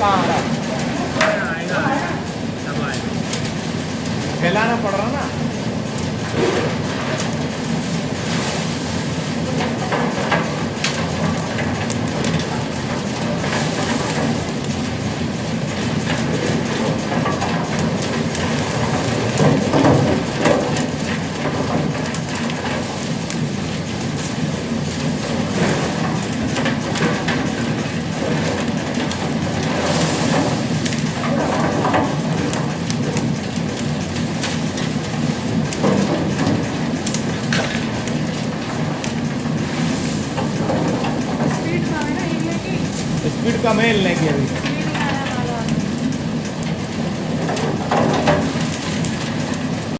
कहाँ आ रहा है? आएगा तब आएगा। फैलाना पड़ रहा ना। स्पीड का है ना एरिया की। स्पीड कम है हिलने की अभी।